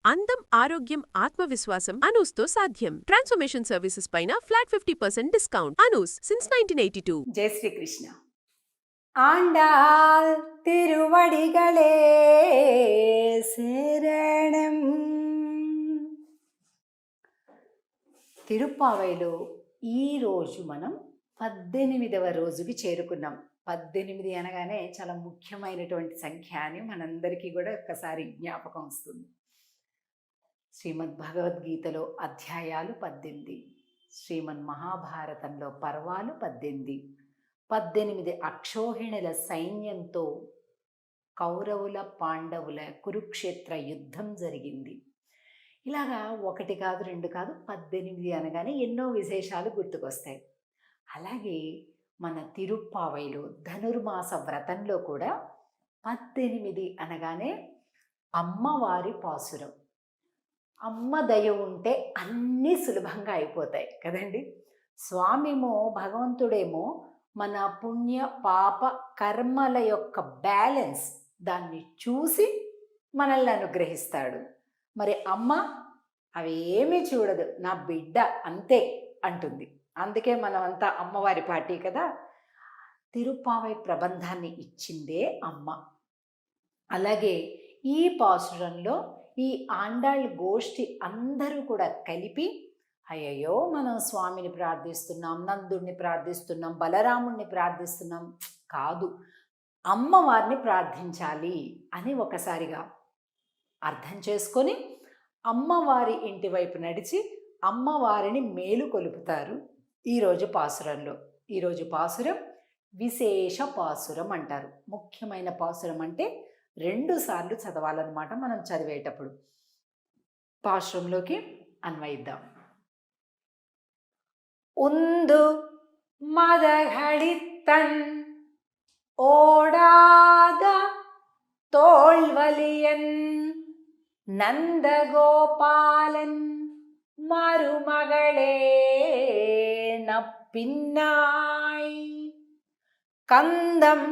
అందం, ఆరోగ్యం, ఆత్మవిశ్వాసం అనూస్తో సాధ్యం. ట్రాన్స్ఫర్మేషన్ సర్వీసెస్ పైన ఫ్లాట్ 50% డిస్కౌంట్. అనూస్ సిన్స్ 1982. జై శ్రీకృష్ణ. ఆండాల్ తిరువడిగలే శరణం. తిరుప్పావైలో ఈరోజు మనం 18వ రోజుకి చేరుకున్నాం. 18 అనగానే చాలా ముఖ్యమైనటువంటి సంఖ్య అని మనందరికీ కూడా ఒక్కసారి జ్ఞాపకం వస్తుంది. శ్రీమద్ భగవద్గీతలో అధ్యాయాలు 18, శ్రీమద్ మహాభారతంలో పర్వాలు 18, 18 అక్షోహిణుల సైన్యంతో కౌరవుల పాండవుల కురుక్షేత్ర యుద్ధం జరిగింది. ఇలాగా ఒకటి కాదు, రెండు కాదు, 18 అనగానే ఎన్నో విశేషాలు గుర్తుకొస్తాయి. అలాగే మన తిరుప్పావైలో ధనుర్మాస వ్రతంలో కూడా 18 అనగానే అమ్మవారి పాసురం. అమ్మ దయ ఉంటే అన్నీ సులభంగా అయిపోతాయి కదండి. స్వామిమో భగవంతుడేమో మన పుణ్య పాప కర్మల యొక్క బ్యాలెన్స్ దాన్ని చూసి మనల్ని అనుగ్రహిస్తాడు. మరి అమ్మ అవి ఏమీ చూడదు, నా బిడ్డ అంతే అంటుంది. అందుకే మనమంతా అమ్మవారి పార్టీ కదా. తిరుప్పావై ప్రబంధాన్ని ఇచ్చిందే అమ్మ. అలాగే ఈ పాసురంలో ఈ ఆండాళ్ళ గోష్ఠి అందరూ కూడా కలిపి అయ్యయ్యో మనం స్వామిని ప్రార్థిస్తున్నాం, నందుడిని ప్రార్థిస్తున్నాం, బలరాముణ్ణి ప్రార్థిస్తున్నాం కాదు, అమ్మవారిని ప్రార్థించాలి అని ఒకసారిగా అర్థం చేసుకొని అమ్మవారి ఇంటి వైపు నడిచి అమ్మవారిని మేలు కొలుపుతారు ఈరోజు పాసురంలో. ఈరోజు పాసురం విశేష పాసురం అంటారు. ముఖ్యమైన పాసురం అంటే 2 సార్లు చదవాలన్నమాట మనం చదివేటప్పుడు. పాశ్రంలోకి అన్వయిద్దాం. ఉందు మదహళిత్తన్ ఓడాద తోళ్వలియన్ నందగోపాలన్ మరుమகளே நப்பின்னாய் கந்தம்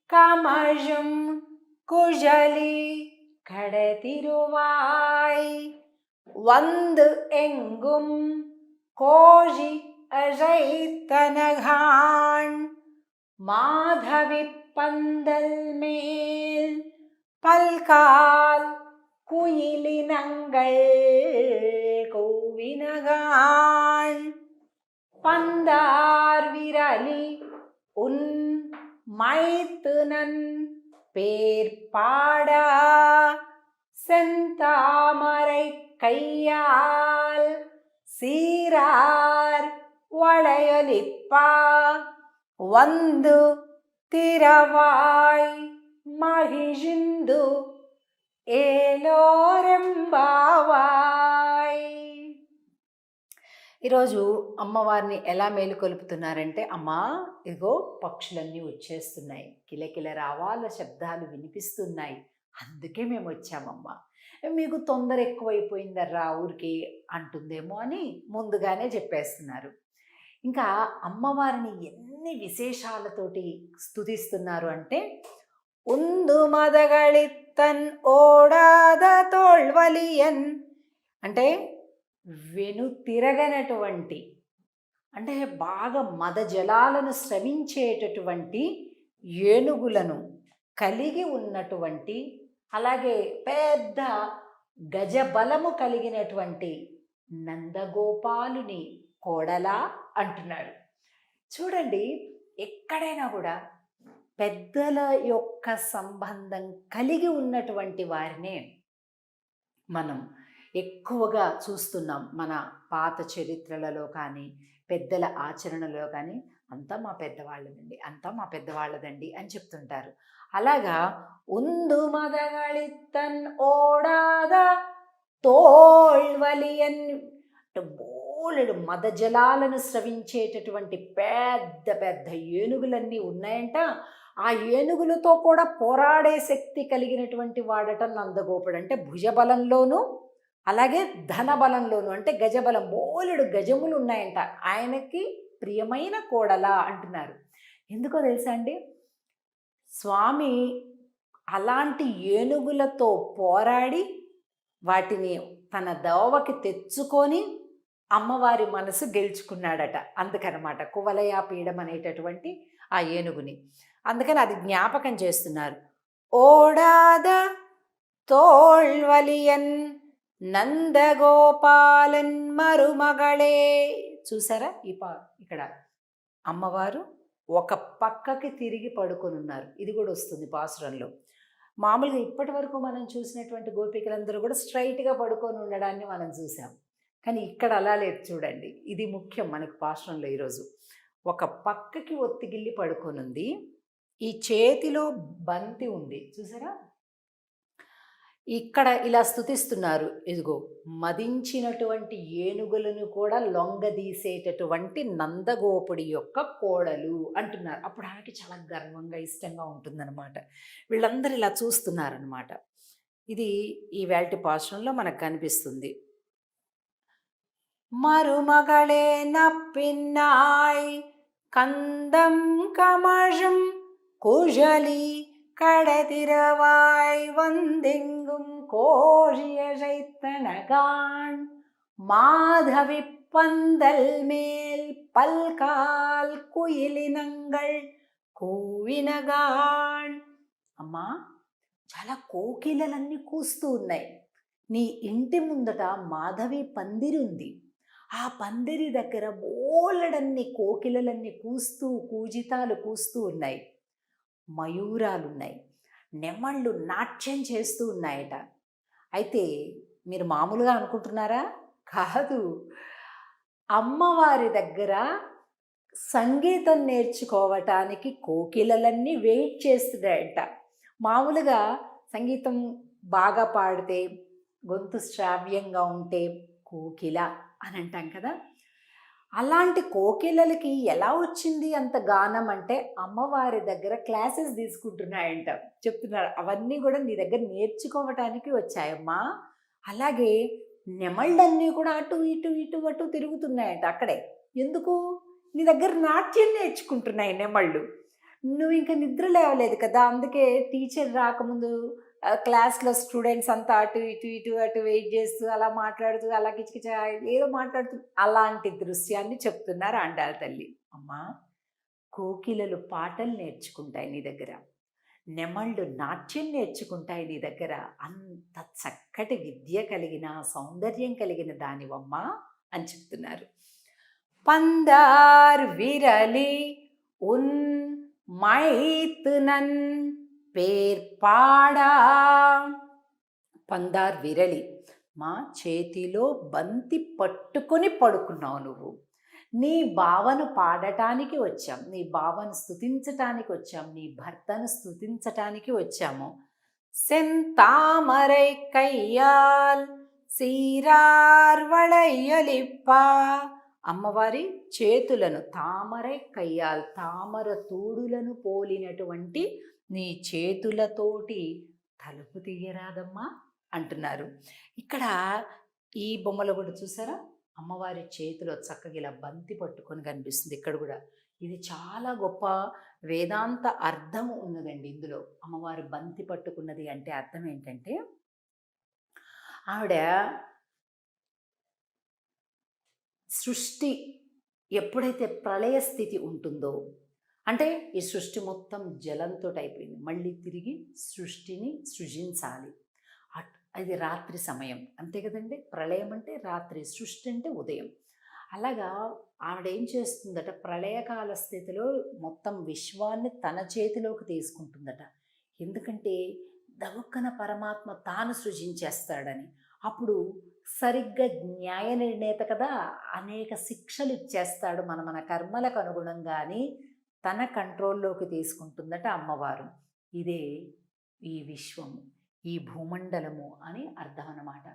கமழும் குழலி கடதிருவாய் வந்து எங்கும் கோழி அழைத்தனகான் மாதவி பந்தல் மேல் பல்கால் குயிலினங்கள் கோவினகான் பந்தார் விரலி உன் மைத்துனன் பேர் பாடா செந்தாமரை கையால் சீரார் வளையலிப்பா வந்து திரவாய் மகிழ்ந்து ఏలోరెంబావాయ్. ఈరోజు అమ్మవారిని ఎలా మేలుకొలుపుతున్నారంటే, అమ్మా ఇగో పక్షులన్నీ వచ్చేస్తున్నాయి, కిలకిల రావాల శబ్దాలు వినిపిస్తున్నాయి, అందుకే మేము వచ్చామమ్మా, మీకు తొందర ఎక్కువైపోయిందర్రా ఊరికి అంటుందేమో అని ముందుగానే చెప్పేస్తున్నారు. ఇంకా అమ్మవారిని ఎన్ని విశేషాలతోటి స్తుతిస్తున్నారు అంటే, ఉందు మదగళిత్తన్ ఓడాద తోళ్వలియన్ అంటే వెను తిరగనటువంటి, అంటే బాగా మదజలాలను స్రవించేటటువంటి ఏనుగులను కలిగి ఉన్నటువంటి, అలాగే పెద్ద గజబలము కలిగినటువంటి నందగోపాలుని కోడలా అంటున్నారు. చూడండి, ఎక్కడైనా కూడా పెద్దల యొక్క సంబంధం కలిగి ఉన్నటువంటి వారినే మనం ఎక్కువగా చూస్తున్నాం. మన పాత చరిత్రలలో కానీ పెద్దల ఆచరణలో కానీ అంతా మా పెద్దవాళ్ళదండి, అంతా మా పెద్దవాళ్ళదండి అని చెప్తుంటారు. అలాగా ఉందు మదగళిత్తన్ ఓడాద తోళ్వలియన్ బోలెడు మదజలాలను స్రవించేటటువంటి పెద్ద పెద్ద ఏనుగులన్నీ ఉన్నాయంట. ఆ ఏనుగులతో కూడా పోరాడే శక్తి కలిగినటువంటి వాడట నందగోపుడు. అంటే భుజబలంలోనూ అలాగే ధనబలంలోనూ, అంటే గజబలం, బోలెడు గజములు ఉన్నాయంట. ఆయనకి ప్రియమైన కోడలా అంటున్నారు. ఎందుకో తెలుసా అండి, స్వామి అలాంటి ఏనుగులతో పోరాడి వాటిని తన దోవకి తెచ్చుకొని అమ్మవారి మనసు గెలుచుకున్నాడట. అందుకనమాట కువలయాపీడం అనేటటువంటి ఆ ఏనుగుని. అందుకని అది జ్ఞాపకం చేస్తున్నారు. ఓడాద తోళ్వలియన్ నందగోపాలన్ మరుమగళే. చూసారా ఇక్కడ అమ్మవారు ఒక పక్కకి తిరిగి పడుకొని ఉన్నారు. ఇది కూడా వస్తుంది పాసురంలో. మామూలుగా ఇప్పటి వరకు మనం చూసినటువంటి గోపికలందరూ కూడా స్ట్రైట్గా పడుకొని ఉండడాన్ని మనం చూసాం. కానీ ఇక్కడ అలా లేదు చూడండి. ఇది ముఖ్యం మనకు పాసురంలో ఈరోజు. ఒక పక్కకి ఒత్తిగిల్లి పడుకొని ఉంది. ఈ చేతిలో బంతి ఉంది చూసారా. ఇక్కడ ఇలా స్తుతిస్తున్నారు. ఇదిగో మదించినటువంటి ఏనుగులను కూడా లొంగదీసేటటువంటి నందగోపుడి యొక్క కోడలు అంటున్నారు. అప్పుడు ఆమెకి చాలా గర్వంగా ఇష్టంగా ఉంటుందన్నమాట. వీళ్ళందరూ ఇలా చూస్తున్నారనమాట. ఇది ఈ వేల్టి పాశ్రంలో మనకు కనిపిస్తుంది. మరుమగళే నప్పిన్నాయ్ కందం కమజం కుజలి கடதிரவாய் வந்தெங்கும் கோழிய சைத்தனகான் மாதவி பந்தல் மேல் பல்கால் కుయిలినంగల్ కూవినగాన్. అమ్మా, చాలా కోకిలలన్నీ కూస్తూ ఉన్నాయి. నీ ఇంటి ముందట మాధవి పందిరి ఉంది. ఆ పందిరి దగ్గర బోలెడన్ని కోకిలలన్నీ కూజితాలు కూస్తూ ఉన్నాయి. మయూరాలున్నాయి, నెమళ్ళు నాట్యం చేస్తూ ఉన్నాయట. అయితే మీరు మామూలుగా అనుకుంటున్నారా? కాదు, అమ్మవారి దగ్గర సంగీతం నేర్చుకోవటానికి కోకిలలన్నీ వెయిట్ చేస్తున్నాయట. మామూలుగా సంగీతం బాగా పాడితే, గొంతు శ్రావ్యంగా ఉంటే కోకిల అని అంటాం కదా. అలాంటి కోకిలలకి ఎలా వచ్చింది అంత గానం అంటే అమ్మవారి దగ్గర క్లాసెస్ తీసుకుంటున్నాయంట. చెప్తున్నారు అవన్నీ కూడా నీ దగ్గర నేర్చుకోవటానికి వచ్చాయమ్మా. అలాగే నెమళ్ళన్నీ కూడా అటు ఇటు ఇటు అటు తిరుగుతున్నాయంట అక్కడే. ఎందుకు? నీ దగ్గర నాట్యం నేర్చుకుంటున్నాయి నెమళ్ళు. నువ్వు ఇంకా నిద్ర లేవలేదు కదా, అందుకే టీచర్ రాకముందు క్లాస్లో స్టూడెంట్స్ అంతా అటు ఇటు ఇటు అటు వెయిట్ చేస్తూ అలా మాట్లాడుతూ అలా కిచకిచ ఏదో మాట్లాడుతూ అలాంటి దృశ్యాన్ని చెప్తున్నారు ఆండాళ్ళ తల్లి. అమ్మా, కోకిలలు పాటలు నేర్చుకుంటాయి నీ దగ్గర, నెమళ్ళు నాట్యం నేర్చుకుంటాయి నీ దగ్గర. అంత చక్కటి విద్య కలిగిన సౌందర్యం కలిగిన దానివమ్మా అని చెప్తున్నారు. పందార్ విరలి ఉన్ మైత్నన్ పేర్పాడా. పందార్ విరలి, మా చేతిలో బంతి పట్టుకొని పడుకున్నావు నువ్వు. నీ బావను పాడటానికి వచ్చాం, నీ బావను స్తుతించటానికి వచ్చాం, నీ భర్తను స్తుతించటానికి వచ్చాము. సెంతామరై కయ్యాల్ సీరార్ వళయ్యలిప్పా. అమ్మవారి చేతులను తామరై కయ్యాల్, తామర తూడులను పోలినటువంటి నీ చేతులతోటి తలుపు తీయరాదమ్మా అంటున్నారు. ఇక్కడ ఈ బొమ్మలో కూడా చూసారా, అమ్మవారి చేతిలో చక్కగా ఇలా బంతి పట్టుకొని కనిపిస్తుంది. ఇక్కడ కూడా ఇది చాలా గొప్ప వేదాంత అర్థం ఉన్నదండి ఇందులో. అమ్మవారు బంతి పట్టుకున్నది అంటే అర్థం ఏంటంటే, ఆవిడ సృష్టి ఎప్పుడైతే ప్రళయ స్థితి ఉంటుందో, అంటే ఈ సృష్టి మొత్తం జలంతో అయిపోయింది, మళ్ళీ తిరిగి సృష్టిని సృజించాలి. అది రాత్రి సమయం అంతే కదండి. ప్రళయం అంటే రాత్రి, సృష్టి అంటే ఉదయం. అలాగా ఆవిడ ఏం చేస్తుందట, ప్రళయకాల స్థితిలో మొత్తం విశ్వాన్ని తన చేతిలోకి తీసుకుంటుందట. ఎందుకంటే దవక్కన పరమాత్మ తాను సృజించేస్తాడని. అప్పుడు సరిగ్గా న్యాయ నిర్ణేత కదా, అనేక శిక్షలు ఇచ్చేస్తాడు. మన కర్మలకు అనుగుణంగాని తన కంట్రోల్లోకి తీసుకుంటుందట అమ్మవారు. ఇదే ఈ విశ్వము, ఈ భూమండలము అని అర్థం అన్నమాట.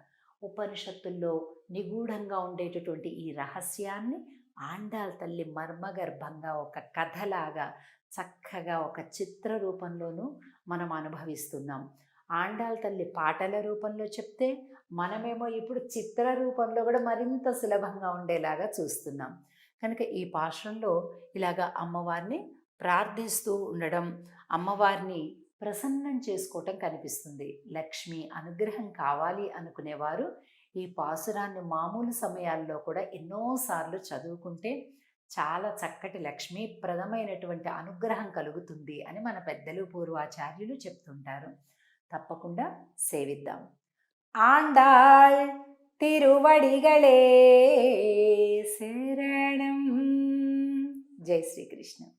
ఉపనిషత్తుల్లో నిగూఢంగా ఉండేటటువంటి ఈ రహస్యాన్ని ఆండాళ్ తల్లి మర్మగర్భంగా ఒక కథలాగా చక్కగా ఒక చిత్ర రూపంలోనూ మనం అనుభవిస్తున్నాం. ఆండాళ్ తల్లి పాటల రూపంలో చెప్తే, మనమేమో ఇప్పుడు చిత్ర రూపంలో కూడా మరింత సులభంగా ఉండేలాగా చూస్తున్నాం. కనుక ఈ పాశ్రంలో ఇలాగా అమ్మవారిని ప్రార్థిస్తూ ఉండడం, అమ్మవారిని ప్రసన్నం చేసుకోవటం కనిపిస్తుంది. లక్ష్మి అనుగ్రహం కావాలి అనుకునేవారు ఈ పాసురాన్ని మామూలు సమయాల్లో కూడా ఎన్నోసార్లు చదువుకుంటే చాలా చక్కటి లక్ష్మీప్రదమైనటువంటి అనుగ్రహం కలుగుతుంది అని మన పెద్దలు పూర్వాచార్యులు చెప్తుంటారు. తప్పకుండా సేవిద్దాం. ఆండాళ్ తిరువడిగళే శరణం. జై శ్రీకృష్ణ.